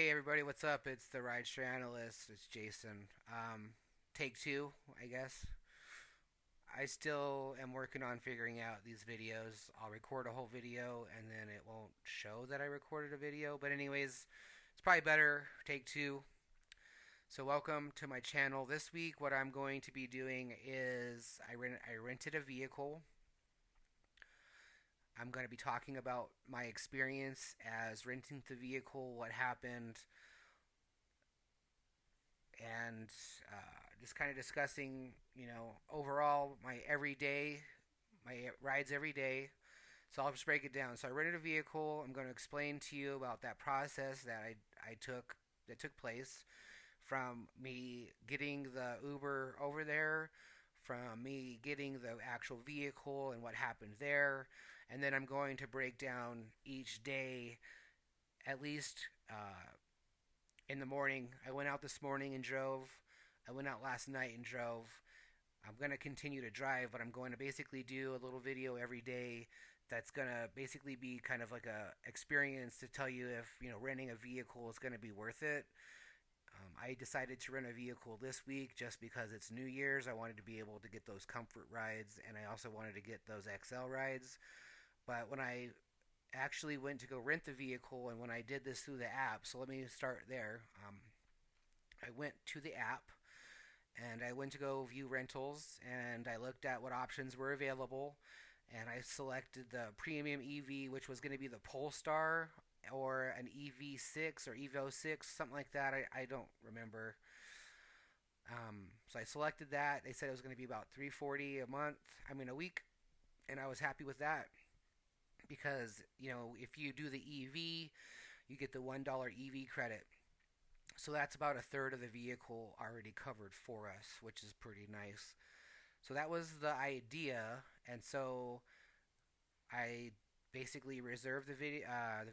Hey everybody, what's up? It's the Rideshare Analyst. It's Jason. Take two, I guess. I still am working on figuring out these videos. I'll record a whole video and then it won't show that I recorded a video. But anyways, it's probably better. Take two. So welcome to my channel. This week, what I'm going to be doing is I rented a vehicle. I'm going to be talking about my experience as renting the vehicle, what happened, and just kind of discussing, overall my rides every day. So I'll just break it down. So I rented a vehicle. I'm going to explain to you about that process that took place from me getting the Uber over there, from me getting the actual vehicle and what happened there, and then I'm going to break down each day at least in the morning. I went out this morning and drove. I went out last night and drove. I'm going to continue to drive, but I'm going to basically do a little video every day that's going to basically be kind of like a experience to tell you if, renting a vehicle is going to be worth it. I decided to rent a vehicle this week just because it's New Year's. I wanted to be able to get those comfort rides, and I also wanted to get those XL rides. But when I actually went to go rent the vehicle, and when I did this through the app, so let me start there. I went to the app and I went to go view rentals, and I looked at what options were available, and I selected the premium EV, which was going to be the Polestar or an EV6 or Evo 6, something like that. I don't remember. So I selected that. They said it was going to be about 340 a month. I mean a week, and I was happy with that because if you do the EV, you get the $1 EV credit. So that's about a third of the vehicle already covered for us, which is pretty nice. So that was the idea, and so I basically reserved the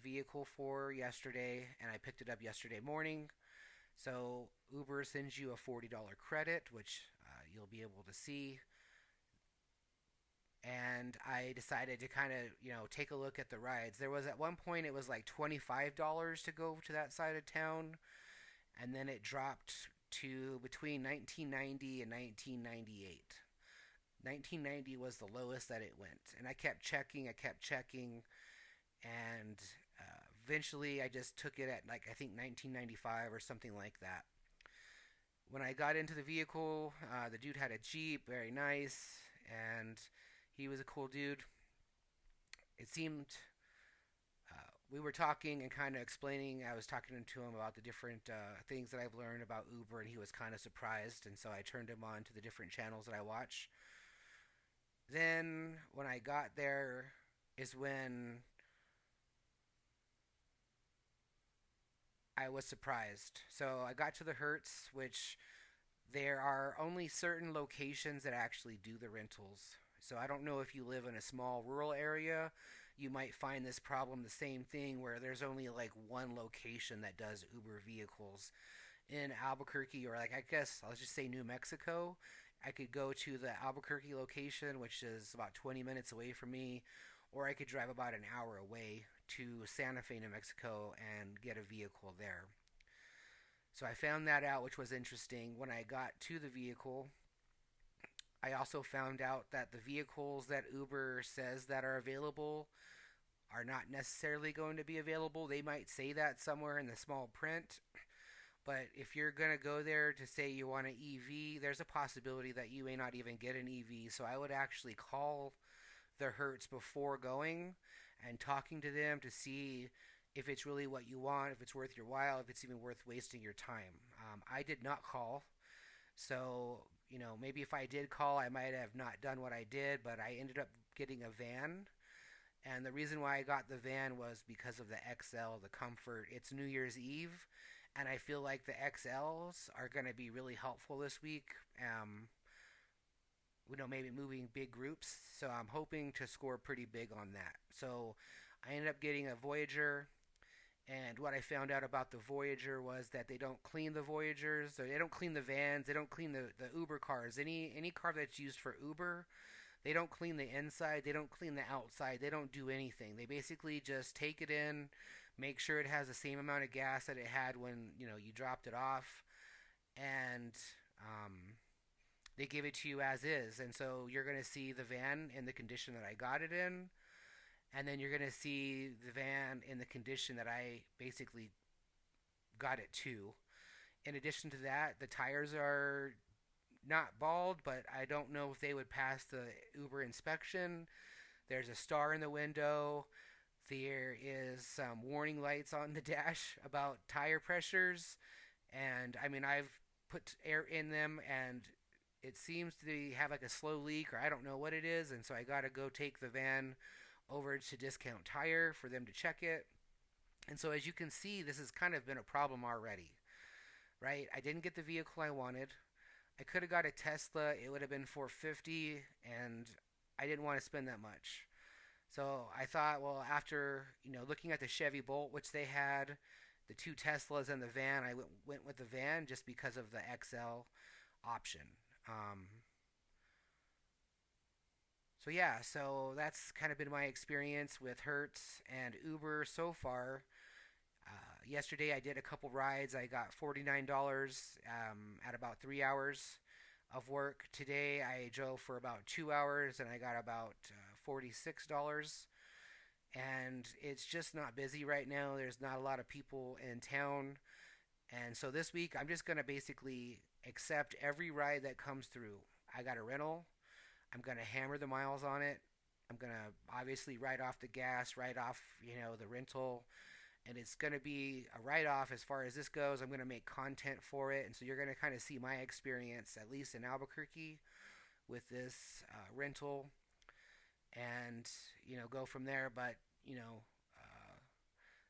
vehicle for yesterday, and I picked it up yesterday morning. So Uber sends you a $40 credit, which you'll be able to see. And I decided to kind of, take a look at the rides. There was at one point it was like $25 to go to that side of town, and then it dropped to between 1990 and 1998. 1990 was the lowest that it went, and I kept checking, and eventually I just took it at like I think 1995 or something like that. When I got into the vehicle, the dude had a Jeep, very nice, and he was a cool dude. It seemed we were talking and kind of explaining. I was talking to him about the different things that I've learned about Uber, and he was kind of surprised. And so I turned him on to the different channels that I watch. Then when I got there, is when I was surprised. So I got to the Hertz, which there are only certain locations that actually do the rentals. So I don't know if you live in a small rural area, you might find this problem the same thing where there's only like one location that does Uber vehicles. In Albuquerque, or like I guess I'll just say New Mexico, I could go to the Albuquerque location, which is about 20 minutes away from me, or I could drive about an hour away to Santa Fe, New Mexico, and get a vehicle there. So I found that out, which was interesting. When I got to the vehicle, I also found out that the vehicles that Uber says that are available are not necessarily going to be available. They might say that somewhere in the small print, but if you're going to go there to say you want an EV, there's a possibility that you may not even get an EV. So I would actually call the Hertz before going and talking to them to see if it's really what you want, if it's worth your while, if it's even worth wasting your time. I did not call. So, maybe if I did call, I might have not done what I did, but I ended up getting a van. And the reason why I got the van was because of the XL, the comfort. It's New Year's Eve, and I feel like the XLs are going to be really helpful this week. Maybe moving big groups. So I'm hoping to score pretty big on that. So I ended up getting a Voyager. And what I found out about the Voyager was that they don't clean the Voyagers. So they don't clean the vans. They don't clean the Uber cars. Any car that's used for Uber, they don't clean the inside. They don't clean the outside. They don't do anything. They basically just take it in, make sure it has the same amount of gas that it had when you dropped it off, and um, they give it to you as is. And so you're going to see the van in the condition that I got it in, and then you're going to see the van in the condition that I basically got it to. In addition to that, the tires are not bald, but I don't know if they would pass the Uber inspection. There's a star in the window. There is some warning lights on the dash about tire pressures. And I mean, I've put air in them, and it seems to have like a slow leak, or I don't know what it is. And so I got to go take the van over to Discount Tire for them to check it. And so as you can see, this has kind of been a problem already, right? I didn't get the vehicle I wanted. I could have got a Tesla. It would have been 450, and I didn't want to spend that much. So I thought, well, after looking at the Chevy Bolt, which they had, the two Teslas and the van, I went with the van just because of the XL option. Um, so yeah, so that's kind of been my experience with Hertz and Uber so far. Yesterday I did a couple rides. I got $49 at about 3 hours of work. Today I drove for about 2 hours and I got about $46. And it's just not busy right now. There's not a lot of people in town. And so this week I'm just going to basically accept every ride that comes through. I got a rental. I'm going to hammer the miles on it. I'm going to obviously write off the gas, write off, the rental, and it's going to be a write-off as far as this goes. I'm going to make content for it, and so you're going to kind of see my experience, at least in Albuquerque, with this rental, and go from there. But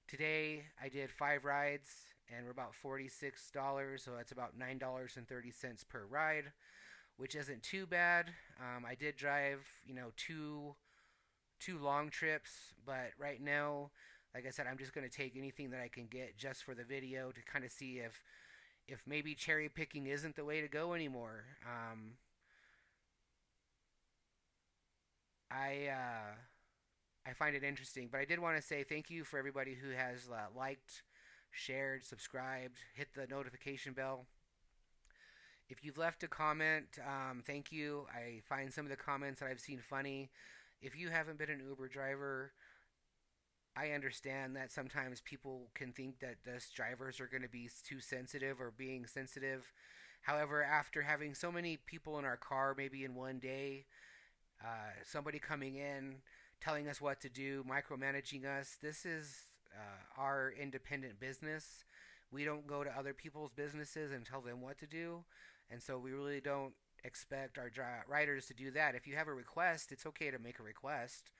today I did 5 rides, and we're about $46, so that's about $9.30 per ride, which isn't too bad. I did drive two long trips, but right now, like I said, I'm just going to take anything that I can get just for the video to kind of see if maybe cherry picking isn't the way to go anymore. I find it interesting, but I did want to say thank you for everybody who has liked, shared, subscribed, hit the notification bell. If you've left a comment, thank you. I find some of the comments that I've seen funny. If you haven't been an Uber driver, I understand that sometimes people can think that us drivers are going to be too sensitive or being sensitive. However, after having so many people in our car, maybe in one day, somebody coming in, telling us what to do, micromanaging us, this is our independent business. We don't go to other people's businesses and tell them what to do. And so we really don't expect our riders to do that. If you have a request, it's okay to make a request,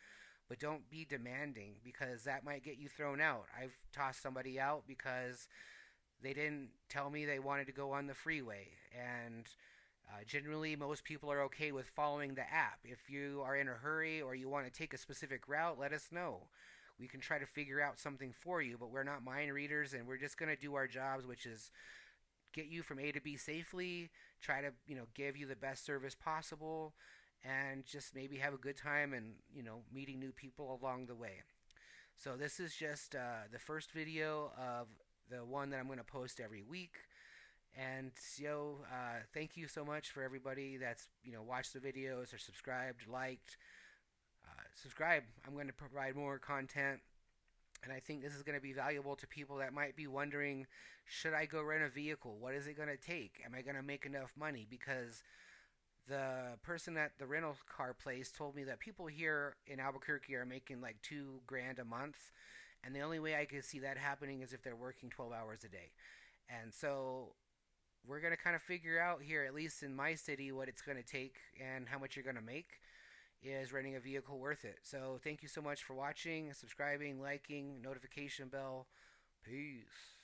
but don't be demanding, because that might get you thrown out. I've tossed somebody out because they didn't tell me they wanted to go on the freeway. And generally, most people are okay with following the app. If you are in a hurry or you want to take a specific route, let us know. We can try to figure out something for you, but we're not mind readers, and we're just going to do our jobs, which is get you from A to B safely, try to, give you the best service possible, and just maybe have a good time and, meeting new people along the way. So this is just the first video of the one that I'm going to post every week. And, thank you so much for everybody that's, watched the videos or subscribed, liked. Subscribe. I'm going to provide more content. And I think this is going to be valuable to people that might be wondering, should I go rent a vehicle? What is it going to take? Am I going to make enough money? Because the person at the rental car place told me that people here in Albuquerque are making like $2,000 a month. And the only way I could see that happening is if they're working 12 hours a day. And so we're going to kind of figure out here, at least in my city, what it's going to take and how much you're going to make. Is renting a vehicle worth it? So thank you so much for watching, subscribing, liking, notification bell. Peace.